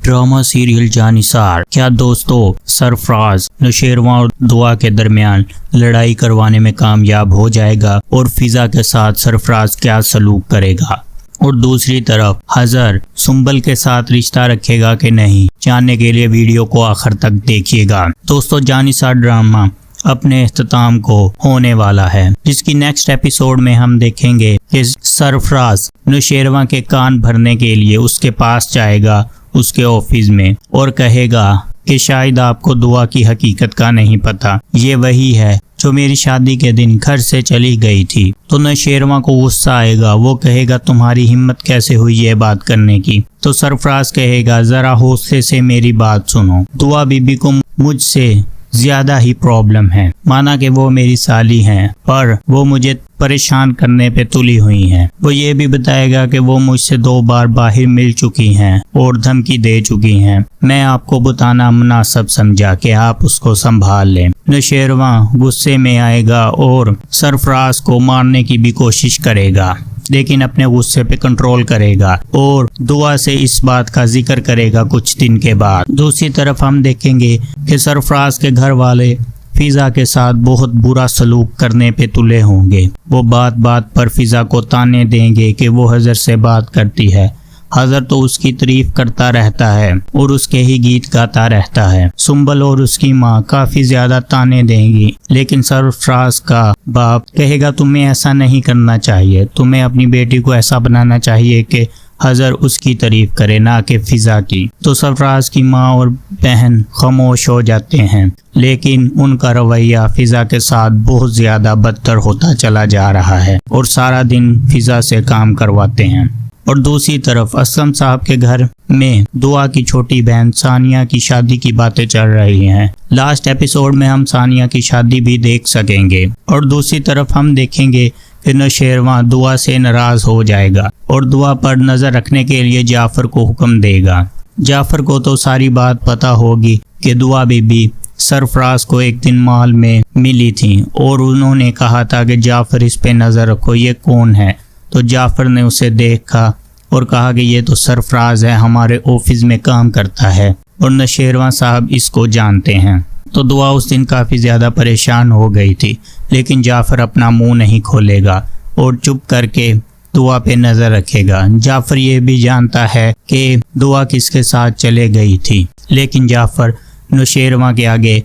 Drama serial Jannisar. क्या दोस्तों सरफराज नौशेरवां और दुआ के दरमियान लड़ाई करवाने में कामयाब हो जाएगा और फिजा के साथ सरफराज क्या सलूक करेगा, और दूसरी तरफ हजर सुंबल के साथ रिश्ता रखेगा कि नहीं, जानने के लिए वीडियो को आखिर तक देखिएगा। दोस्तों जानिसार ड्रामा अपने इख्तिताम को होने वाला है, जिसकी नेक्स्ट एपिसोड में हम देखेंगे कि सरफराज नौशेरवां के कान भरने के लिए उसके पास जाएगा उसके ऑफिस में और कहेगा कि शायद आपको दुआ की हकीकत का नहीं पता, ये वही है जो मेरी शादी के दिन घर से चली गई थी। तो नौशेरवां को गुस्सा आएगा, वो कहेगा तुम्हारी हिम्मत कैसे हुई ये बात करने की। तो सरफराज कहेगा जरा हौसले से मेरी बात सुनो, दुआ बीबी को मुझसे ज्यादा ही प्रॉब्लम है, माना कि वो मेरी साली हैं पर वो मुझे परेशान करने पे तुली हुई हैं। वो ये भी बताएगा कि वो मुझसे 2 बार बाहर मिल चुकी हैं और धमकी दे चुकी हैं। मैं आपको बताना मुनासिब समझा कि आप उसको संभाल लें। नौशेरवां गुस्से में आएगा और सरफराज को मारने की भी कोशिश करेगा, लेकिन अपने गुस्से पे कंट्रोल करेगा और दुआ से इस बात का जिक्र करेगा कुछ दिन के बाद। दूसरी तरफ हम देखेंगे कि सरफराज के घर वाले फिजा के साथ बहुत बुरा सलूक करने पे तुले होंगे। वो बात बात पर फिजा को ताने देंगे कि वो हजर से बात करती है, हजर तो उसकी तारीफ करता रहता है और उसके ही गीत गाता रहता है। सुंबल और उसकी माँ काफी ज्यादा ताने देंगी, लेकिन सरफराज का बाप कहेगा तुम्हें ऐसा नहीं करना चाहिए, तुम्हें अपनी बेटी को ऐसा बनाना चाहिए कि हजर उसकी तारीफ करे ना कि फिजा की। तो सरफराज की माँ और बहन खामोश हो जाते हैं, लेकिन उनका रवैया फिजा के साथ बहुत ज्यादा बदतर होता चला जा रहा है और सारा दिन फिजा से काम करवाते हैं। और दूसरी तरफ असलम साहब के घर में दुआ की छोटी बहन सानिया की शादी की बातें चल रही हैं। लास्ट एपिसोड में हम सानिया की शादी भी देख सकेंगे। और दूसरी तरफ हम देखेंगे कि नौशेरवां दुआ से नाराज हो जाएगा और दुआ पर नजर रखने के लिए जाफर को हुक्म देगा। जाफर को तो सारी बात पता होगी कि दुआ बीबी सरफराज को एक दिन मॉल में मिली थी और उन्होंने कहा था कि जाफर इस पे नजर रखो, ये कौन है। तो जाफर ने उसे देखा और कहा कि ये तो सरफराज है, हमारे ऑफिस में काम करता है और नौशेरवां साहब इसको जानते हैं। तो दुआ उस दिन काफ़ी ज़्यादा परेशान हो गई थी, लेकिन जाफर अपना मुंह नहीं खोलेगा और चुप करके दुआ पे नज़र रखेगा। जाफर ये भी जानता है कि दुआ किसके साथ चले गई थी, लेकिन जाफर नौशेरवां के आगे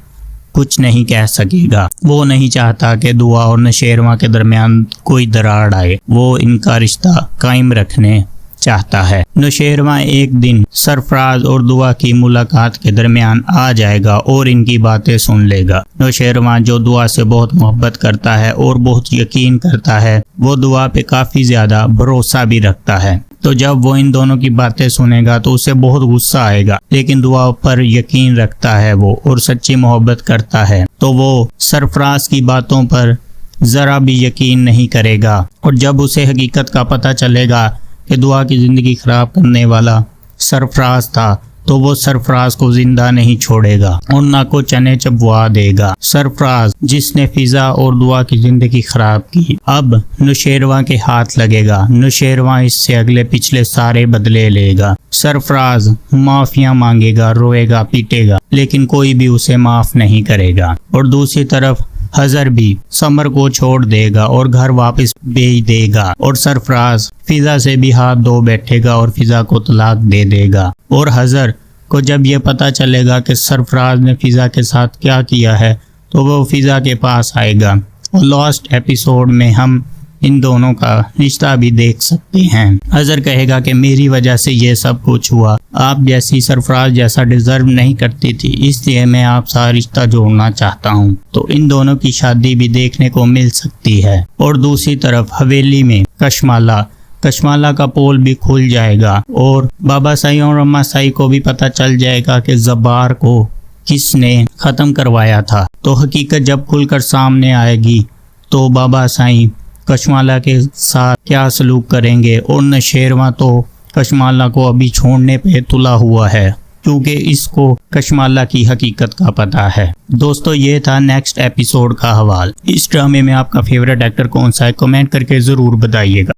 कुछ नहीं कह सकेगा। वो नहीं चाहता कि दुआ और नौशेरवां के दरमियान कोई दरार आए, वो इनका रिश्ता कायम रखने चाहता है। नौशेरवां एक दिन सरफराज और दुआ की मुलाकात के दरमियान आ जाएगा और इनकी बातें सुन लेगा। नौशेरवां जो दुआ से बहुत मोहब्बत करता है और बहुत यकीन करता है, वो दुआ पे काफ़ी ज़्यादा भरोसा भी रखता है। तो जब वो इन दोनों की बातें सुनेगा तो उसे बहुत गुस्सा आएगा, लेकिन दुआ पर यकीन रखता है वो और सच्ची मोहब्बत करता है, तो वो सरफराज की बातों पर ज़रा भी यकीन नहीं करेगा। और जब उसे हकीकत का पता चलेगा कि दुआ की ज़िंदगी ख़राब करने वाला सरफराज था, तो वो सरफराज को जिंदा नहीं छोड़ेगा और ना को चने चबवा देगा। सरफराज जिसने फिजा और दुआ की जिंदगी खराब की, अब नौशेरवां के हाथ लगेगा। नौशेरवां इससे अगले पिछले सारे बदले लेगा। सरफराज माफिया मांगेगा, रोएगा, पीटेगा, लेकिन कोई भी उसे माफ नहीं करेगा। और दूसरी तरफ हजर भी समर को छोड़ देगा और घर वापस भेज देगा और सरफराज फिजा से भी हाथ धो बैठेगा और फिजा को तलाक दे देगा। और हजर को जब ये पता चलेगा कि सरफराज ने फिजा के साथ क्या किया है, तो वो फिजा के पास आएगा और लास्ट एपिसोड में हम इन दोनों का रिश्ता भी देख सकते हैं। हजर कहेगा कि मेरी वजह से ये सब कुछ हुआ, आप जैसी सरफराज जैसा डिजर्व नहीं करती थी, इसलिए मैं आपसे रिश्ता जोड़ना चाहता हूँ। तो इन दोनों की शादी भी देखने को मिल सकती है। और दूसरी तरफ हवेली में कशमाला का पोल भी खुल जाएगा और बाबा साई और अम्मा साई को भी पता चल जाएगा कि जब्बार को किसने ख़त्म करवाया था। तो हकीकत जब खुलकर सामने आएगी तो बाबा साई कशमाला के साथ क्या सलूक करेंगे और नौशेरवां तो कशमाला को अभी छोड़ने पे तुला हुआ है, क्योंकि इसको कशमाला की हकीकत का पता है। दोस्तों ये था नेक्स्ट एपिसोड का हवाल। इस ड्रामे में आपका फेवरेट एक्टर कौन सा है, कमेंट करके ज़रूर बताइएगा।